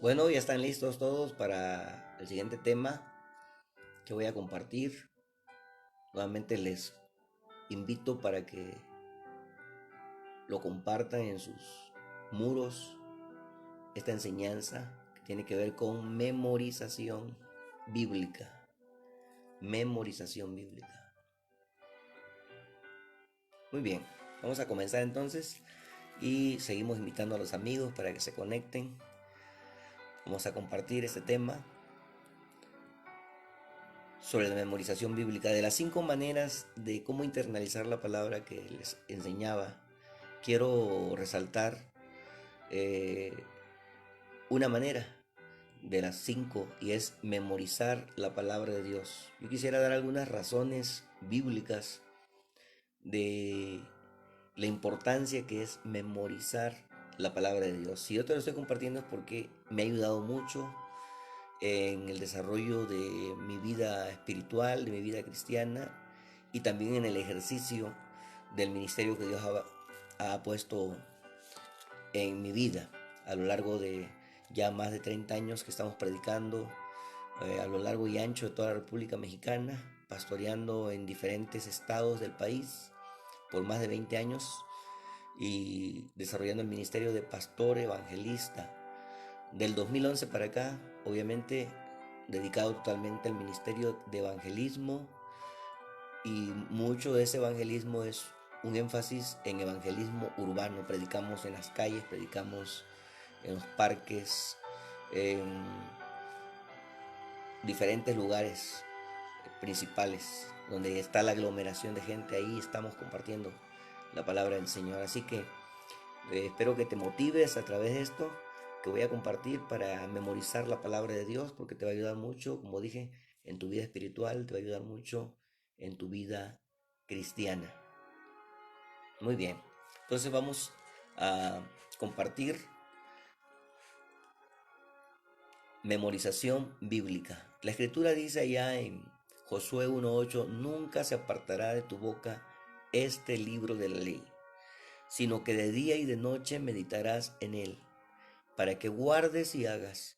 Bueno, ya están listos todos para el siguiente tema que voy a compartir. Nuevamente les invito para que lo compartan en sus muros. Esta enseñanza que tiene que ver con memorización bíblica. Memorización bíblica. Muy bien, vamos a comenzar entonces y seguimos invitando a los amigos para que se conecten. Vamos a compartir este tema sobre la memorización bíblica. De las 5 maneras de cómo internalizar la palabra que les enseñaba, quiero resaltar eh, una manera de las 5 y es memorizar la palabra de Dios. Yo quisiera dar algunas razones bíblicas de la importancia que es memorizar la palabra de Dios. Si yo te lo estoy compartiendo es porque me ha ayudado mucho en el desarrollo de mi vida espiritual, de mi vida cristiana y también en el ejercicio del ministerio que Dios ha puesto en mi vida a lo largo de ya más de 30 años que estamos predicando a lo largo y ancho de toda la República Mexicana, pastoreando en diferentes estados del país por más de 20 años y desarrollando el ministerio de pastor evangelista. Del 2011 para acá, obviamente dedicado totalmente al ministerio de evangelismo, y mucho de ese evangelismo es un énfasis en evangelismo urbano. Predicamos en las calles, predicamos en los parques, en diferentes lugares principales donde está la aglomeración de gente. Ahí estamos compartiendo la palabra del Señor. Así que espero que te motives a través de esto que voy a compartir para memorizar la palabra de Dios, porque te va a ayudar mucho, como dije, en tu vida espiritual, te va a ayudar mucho en tu vida cristiana. Muy bien, entonces vamos a compartir memorización bíblica. La escritura dice allá en Josué 1:8, nunca se apartará de tu boca este libro de la ley, sino que de día y de noche meditarás en él, para que guardes y hagas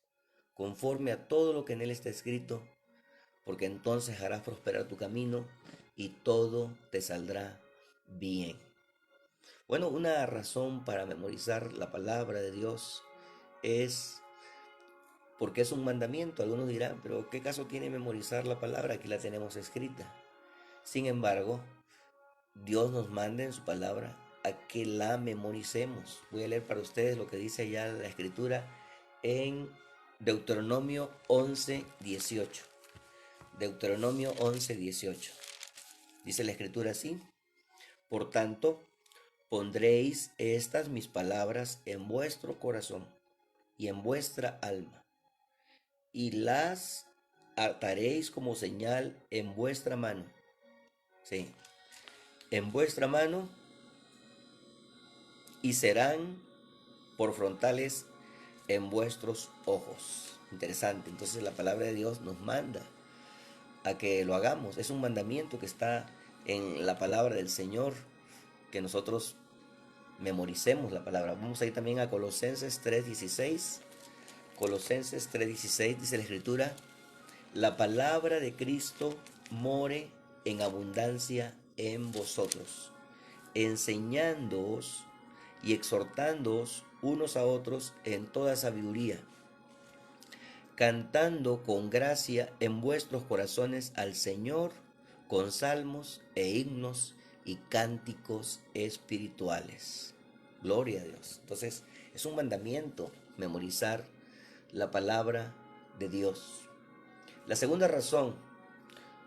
conforme a todo lo que en él está escrito, porque entonces harás prosperar tu camino y todo te saldrá bien. Bueno, una razón para memorizar la palabra de Dios es porque es un mandamiento. Algunos dirán, pero ¿qué caso tiene memorizar la palabra? Aquí la tenemos escrita. Sin embargo, Dios nos manda en su palabra a que la memoricemos. Voy a leer para ustedes lo que dice allá la escritura en Deuteronomio 11:18. Deuteronomio 11:18. Dice la escritura así: por tanto, pondréis estas mis palabras en vuestro corazón y en vuestra alma, y las ataréis como señal en vuestra mano. Sí, en vuestra mano, y serán por frontales en vuestros ojos. Interesante. Entonces la palabra de Dios nos manda a que lo hagamos. Es un mandamiento que está en la palabra del Señor, que nosotros memoricemos la palabra. Vamos a ir también a Colosenses 3:16. Colosenses 3:16 dice la escritura: la palabra de Cristo more en abundancia en vosotros, enseñándoos y exhortándoos unos a otros en toda sabiduría, cantando con gracia en vuestros corazones al Señor con salmos e himnos y cánticos espirituales. Gloria a Dios. Entonces, es un mandamiento memorizar la palabra de Dios. La segunda razón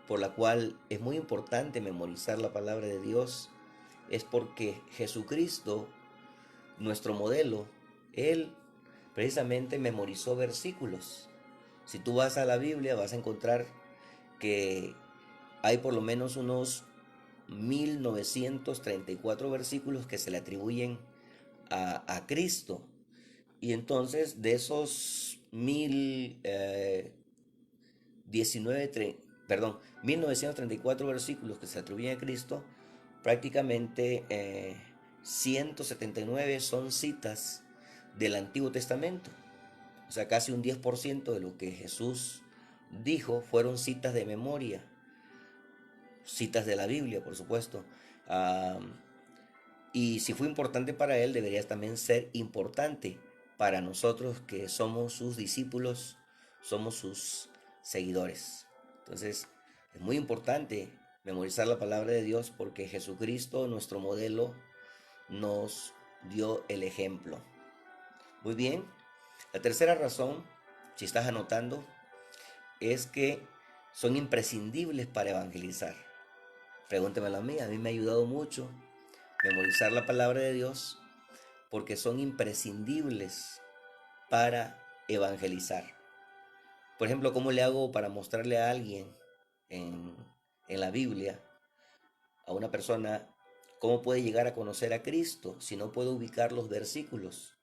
por la cual es muy importante memorizar la palabra de Dios es porque Jesucristo, nuestro modelo, Él precisamente memorizó versículos. Si tú vas a la Biblia vas a encontrar que hay por lo menos unos 1934 versículos que se le atribuyen a Cristo. Y entonces de esos 1934 versículos que se atribuyen a Cristo, prácticamente 179 son citas del Antiguo Testamento. O sea, casi un 10% de lo que Jesús dijo fueron citas de memoria, citas de la Biblia, por supuesto. Ah, y si fue importante para él, debería también ser importante para nosotros que somos sus discípulos, somos sus seguidores. Entonces, es muy importante memorizar la palabra de Dios porque Jesucristo, nuestro modelo, nos dio el ejemplo. Muy bien. La tercera razón, si estás anotando, es que son imprescindibles para evangelizar. Pregúntemelo a mí me ha ayudado mucho memorizar la palabra de Dios porque son imprescindibles para evangelizar. Por ejemplo, ¿cómo le hago para mostrarle a alguien en, en la Biblia, a una persona, cómo puede llegar a conocer a Cristo si no puedo ubicar los versículos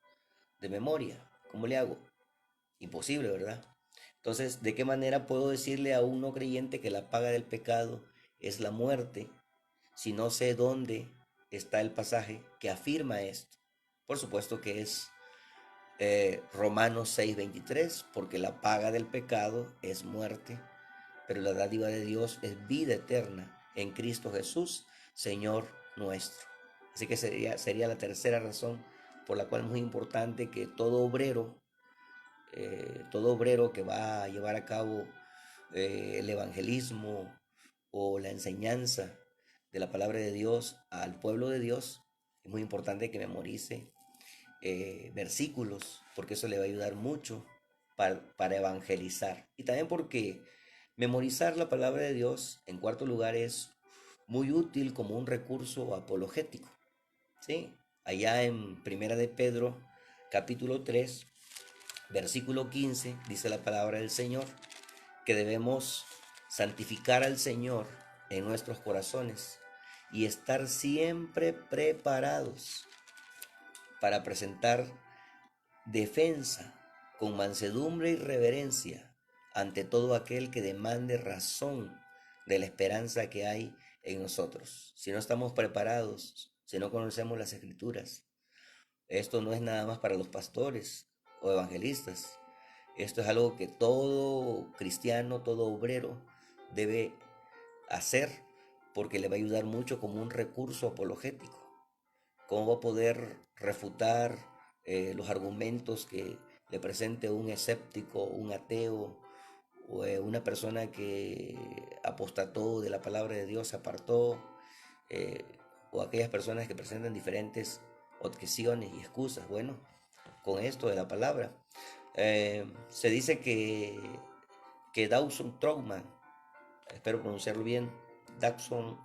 de memoria? ¿Cómo le hago? Imposible, ¿verdad? Entonces, ¿de qué manera puedo decirle a un no creyente que la paga del pecado es la muerte si no sé dónde está el pasaje que afirma esto? Por supuesto que es Romanos 6:23, porque la paga del pecado es muerte, pero la dádiva de Dios es vida eterna en Cristo Jesús, Señor nuestro. Así que sería la tercera razón por la cual es muy importante que todo obrero que va a llevar a cabo el evangelismo o la enseñanza de la palabra de Dios al pueblo de Dios, es muy importante que memorice versículos, porque eso le va a ayudar mucho para evangelizar. Y también porque memorizar la palabra de Dios, en cuarto lugar, es muy útil como un recurso apologético. ¿Sí? Allá en Primera de Pedro, capítulo 3, versículo 15, dice la palabra del Señor, que debemos santificar al Señor en nuestros corazones y estar siempre preparados para presentar defensa con mansedumbre y reverencia ante todo aquel que demande razón de la esperanza que hay en nosotros. Si no estamos preparados, si no conocemos las escrituras, esto no es nada más para los pastores o evangelistas. Esto es algo que todo cristiano, todo obrero debe hacer porque le va a ayudar mucho como un recurso apologético. ¿Cómo va a poder refutar los argumentos que le presente un escéptico, un ateo o una persona que apostató de la palabra de Dios, se apartó, eh, o aquellas personas que presentan diferentes objeciones y excusas? Bueno, con esto de la palabra, se dice que Dawson Trotman, espero pronunciarlo bien, Dawson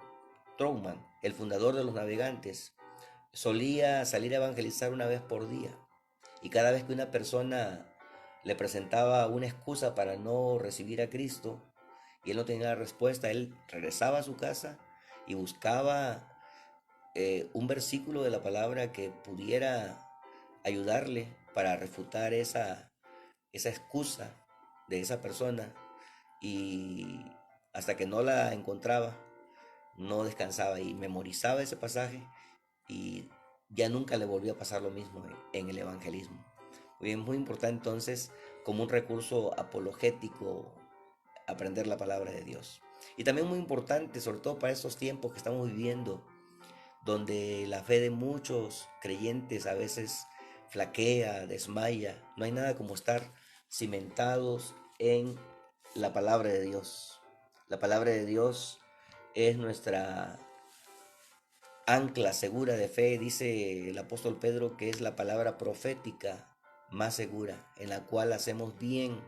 Trotman, el fundador de los navegantes, solía salir a evangelizar una vez por día. Y cada vez que una persona le presentaba una excusa para no recibir a Cristo y él no tenía la respuesta, él regresaba a su casa y buscaba un versículo de la palabra que pudiera ayudarle para refutar esa excusa de esa persona, y hasta que no la encontraba, no descansaba y memorizaba ese pasaje y ya nunca le volvió a pasar lo mismo en el evangelismo. Muy bien, muy importante entonces como un recurso apologético aprender la palabra de Dios. Y también muy importante, sobre todo para estos tiempos que estamos viviendo, donde la fe de muchos creyentes a veces flaquea, desmaya. No hay nada como estar cimentados en la palabra de Dios. La palabra de Dios es nuestra ancla segura de fe. Dice el apóstol Pedro que es la palabra profética más segura, en la cual hacemos bien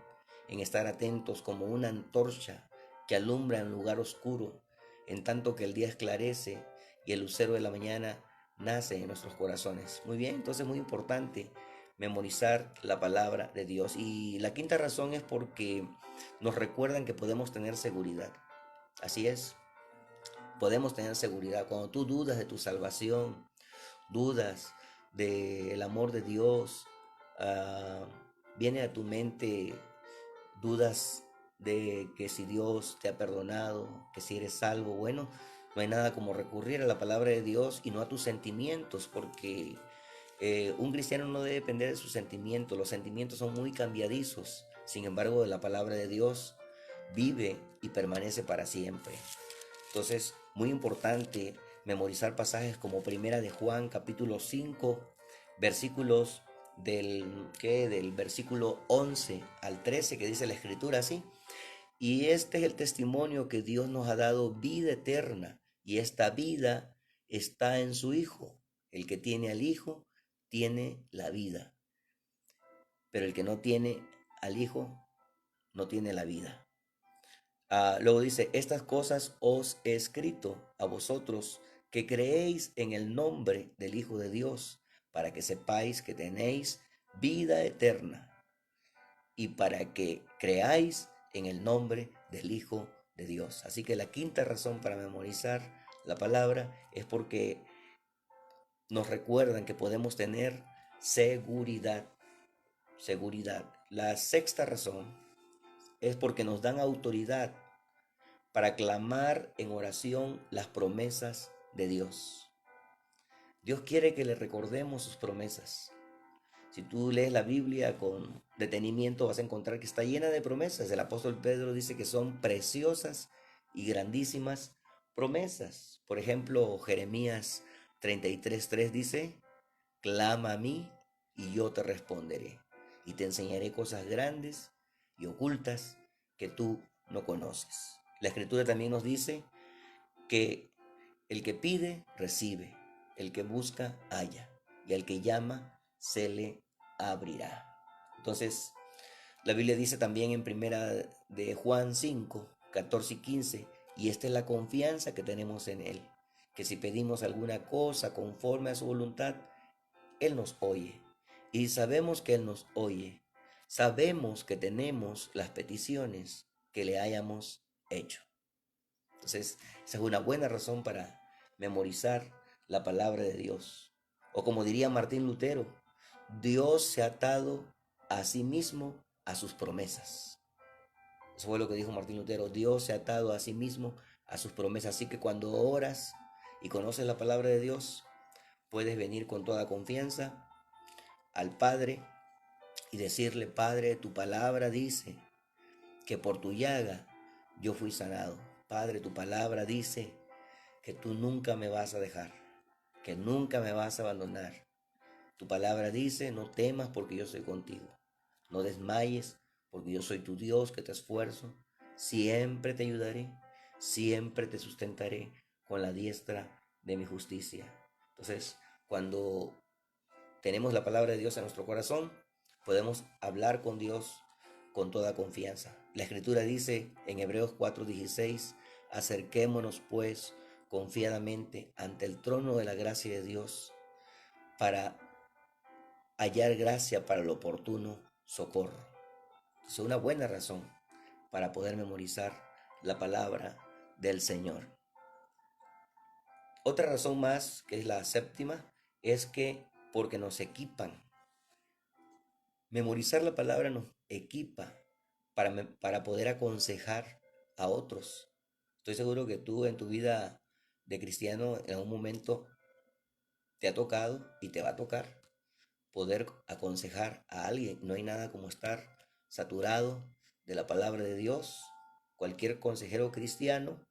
en estar atentos como una antorcha que alumbra en lugar oscuro, en tanto que el día esclarece y el lucero de la mañana nace en nuestros corazones. Muy bien, entonces muy importante memorizar la palabra de Dios. Y la quinta razón es porque nos recuerdan que podemos tener seguridad. Así es, podemos tener seguridad. Cuando tú dudas de tu salvación, dudas del amor de Dios, ah, viene a tu mente dudas de que si Dios te ha perdonado, que si eres salvo. Bueno, no hay nada como recurrir a la palabra de Dios y no a tus sentimientos, porque Un cristiano no debe depender de sus sentimientos. Los sentimientos son muy cambiadizos. Sin embargo, la palabra de Dios vive y permanece para siempre. Entonces, muy importante memorizar pasajes como Primera de Juan, capítulo 5, versículos del versículo 11 al 13, que dice la escritura así. Y este es el testimonio que Dios nos ha dado, vida eterna, y esta vida está en su Hijo. El que tiene al Hijo tiene la vida, pero el que no tiene al Hijo no tiene la vida. Luego dice, estas cosas os he escrito a vosotros que creéis en el nombre del Hijo de Dios, para que sepáis que tenéis vida eterna y para que creáis en el nombre del Hijo de Dios. Así que la quinta razón para memorizar la palabra es porque nos recuerdan que podemos tener seguridad. Seguridad. La sexta razón es porque nos dan autoridad para clamar en oración las promesas de Dios. Dios quiere que le recordemos sus promesas. Si tú lees la Biblia con detenimiento vas a encontrar que está llena de promesas. El apóstol Pedro dice que son preciosas y grandísimas promesas. Por ejemplo, Jeremías 33:3 dice, clama a mí y yo te responderé y te enseñaré cosas grandes y ocultas que tú no conoces. La escritura también nos dice que el que pide, recibe, el que busca, halla, y al que llama, se le abrirá. Entonces, la Biblia dice también en primera de Juan 5, 14 y 15, y esta es la confianza que tenemos en Él, que si pedimos alguna cosa conforme a su voluntad, Él nos oye. Y sabemos que Él nos oye. Sabemos que tenemos las peticiones que le hayamos hecho. Entonces, esa es una buena razón para memorizar la palabra de Dios. O como diría Martín Lutero, Dios se ha atado a sí mismo a sus promesas. Eso fue lo que dijo Martín Lutero. Dios se ha atado a sí mismo a sus promesas. Así que cuando oras y conoces la palabra de Dios, puedes venir con toda confianza al Padre y decirle, Padre, tu palabra dice que por tu llaga yo fui sanado. Padre, tu palabra dice que tú nunca me vas a dejar, que nunca me vas a abandonar. Tu palabra dice, no temas porque yo soy contigo. No desmayes porque yo soy tu Dios que te esfuerzo. Siempre te ayudaré, siempre te sustentaré con la diestra de mi justicia. Entonces, cuando tenemos la palabra de Dios en nuestro corazón, podemos hablar con Dios con toda confianza. La escritura dice en Hebreos 4:16, acerquémonos pues confiadamente ante el trono de la gracia de Dios para hallar gracia para el oportuno socorro. Es una buena razón para poder memorizar la palabra del Señor. Otra razón más, que es la séptima, es que porque nos equipan. Memorizar la palabra nos equipa para poder aconsejar a otros. Estoy seguro que tú en tu vida de cristiano en algún momento te ha tocado y te va a tocar poder aconsejar a alguien. No hay nada como estar saturado de la palabra de Dios. Cualquier consejero cristiano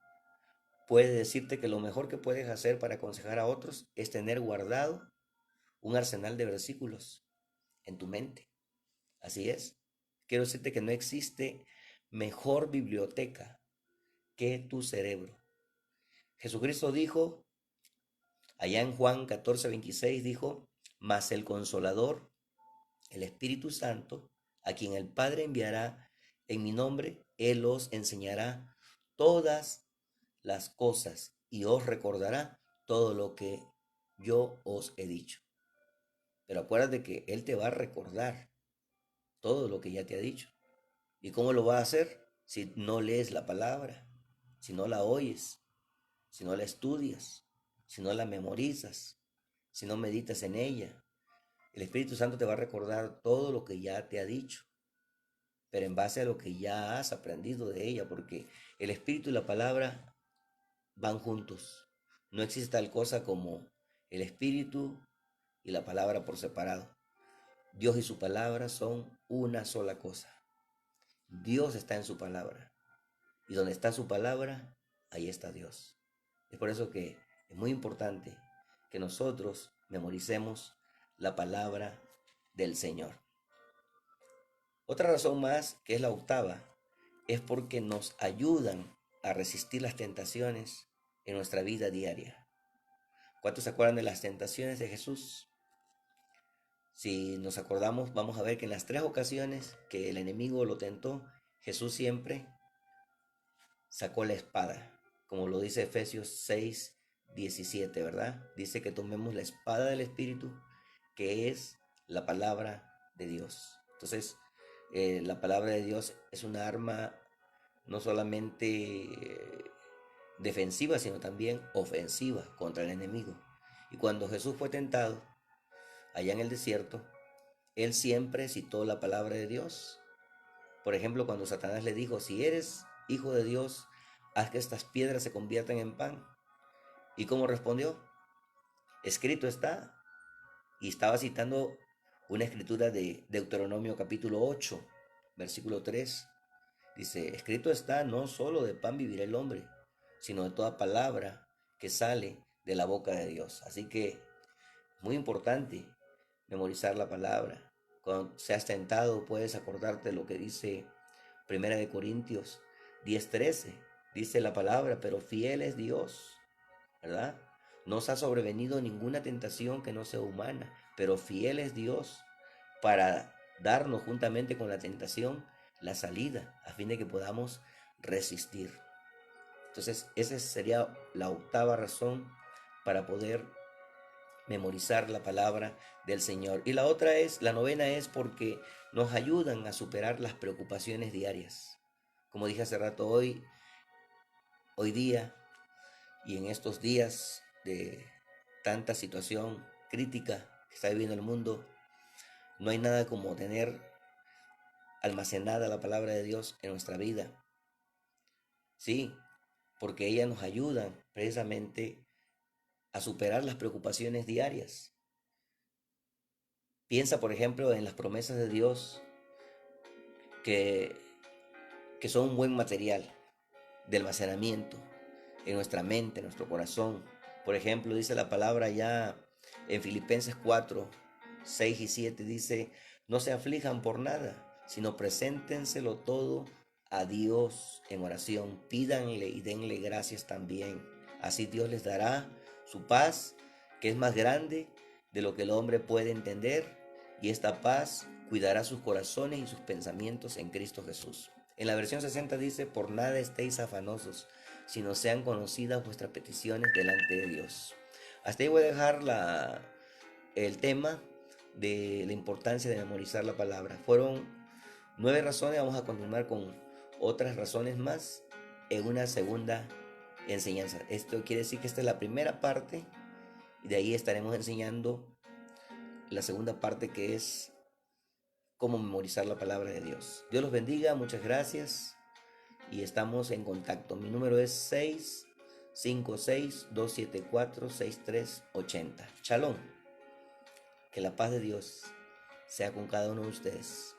puede decirte que lo mejor que puedes hacer para aconsejar a otros es tener guardado un arsenal de versículos en tu mente. Así es. Quiero decirte que no existe mejor biblioteca que tu cerebro. Jesucristo dijo, allá en Juan 14:26 dijo, mas el Consolador, el Espíritu Santo, a quien el Padre enviará en mi nombre, Él os enseñará todas las cosas y os recordará todo lo que yo os he dicho. Pero acuérdate que Él te va a recordar todo lo que ya te ha dicho. ¿Y cómo lo va a hacer? Si no lees la palabra, si no la oyes, si no la estudias, si no la memorizas, si no meditas en ella. El Espíritu Santo te va a recordar todo lo que ya te ha dicho, pero en base a lo que ya has aprendido de ella, porque el Espíritu y la palabra van juntos. No existe tal cosa como el Espíritu y la palabra por separado. Dios y su palabra son una sola cosa. Dios está en su palabra. Y donde está su palabra, ahí está Dios. Es por eso que es muy importante que nosotros memoricemos la palabra del Señor. Otra razón más, que es la octava, es porque nos ayudan a resistir las tentaciones en nuestra vida diaria. ¿Cuántos se acuerdan de las tentaciones de Jesús? Si nos acordamos, vamos a ver que en las 3 ocasiones que el enemigo lo tentó, Jesús siempre sacó la espada, como lo dice Efesios 6:17, ¿verdad? Dice que tomemos la espada del Espíritu, que es la palabra de Dios. Entonces, la palabra de Dios es una arma no solamente defensiva, sino también ofensiva contra el enemigo. Y cuando Jesús fue tentado allá en el desierto, él siempre citó la palabra de Dios. Por ejemplo, cuando Satanás le dijo, si eres hijo de Dios, haz que estas piedras se conviertan en pan. ¿Y cómo respondió? Escrito está. Y estaba citando una escritura de Deuteronomio capítulo 8, versículo 3. Dice, escrito está, no solo de pan vivirá el hombre, sino de toda palabra que sale de la boca de Dios. Así que, muy importante memorizar la palabra. Cuando seas tentado, puedes acordarte de lo que dice Primera de Corintios 10:13. Dice la palabra, pero fiel es Dios, ¿verdad? No os ha sobrevenido ninguna tentación que no sea humana, pero fiel es Dios para darnos juntamente con la tentación la salida, a fin de que podamos resistir. Entonces, esa sería la octava razón para poder memorizar la palabra del Señor. Y la novena es porque nos ayudan a superar las preocupaciones diarias. Como dije hace rato, hoy día y en estos días de tanta situación crítica que está viviendo el mundo, no hay nada como tener almacenada la palabra de Dios en nuestra vida. Sí, porque ella nos ayuda precisamente a superar las preocupaciones diarias. Piensa, por ejemplo, en las promesas de Dios que, que son un buen material de almacenamiento en nuestra mente, en nuestro corazón. Por ejemplo, dice la palabra ya en Filipenses 4:6 y 7, dice, no se aflijan por nada, sino preséntenselo todo a Dios en oración, pídanle y denle gracias también. Así Dios les dará su paz, que es más grande de lo que el hombre puede entender, y esta paz cuidará sus corazones y sus pensamientos en Cristo Jesús. En la versión 60 dice, por nada estéis afanosos, sino sean conocidas vuestras peticiones delante de Dios. Hasta ahí voy a dejar el tema de la importancia de memorizar la palabra. Fueron 9 razones, vamos a continuar con otras razones más en una segunda enseñanza. Esto quiere decir que esta es la primera parte y de ahí estaremos enseñando la segunda parte, que es cómo memorizar la palabra de Dios. Dios los bendiga, muchas gracias y estamos en contacto. Mi número es 656-274-6380. Shalom. Que la paz de Dios sea con cada uno de ustedes.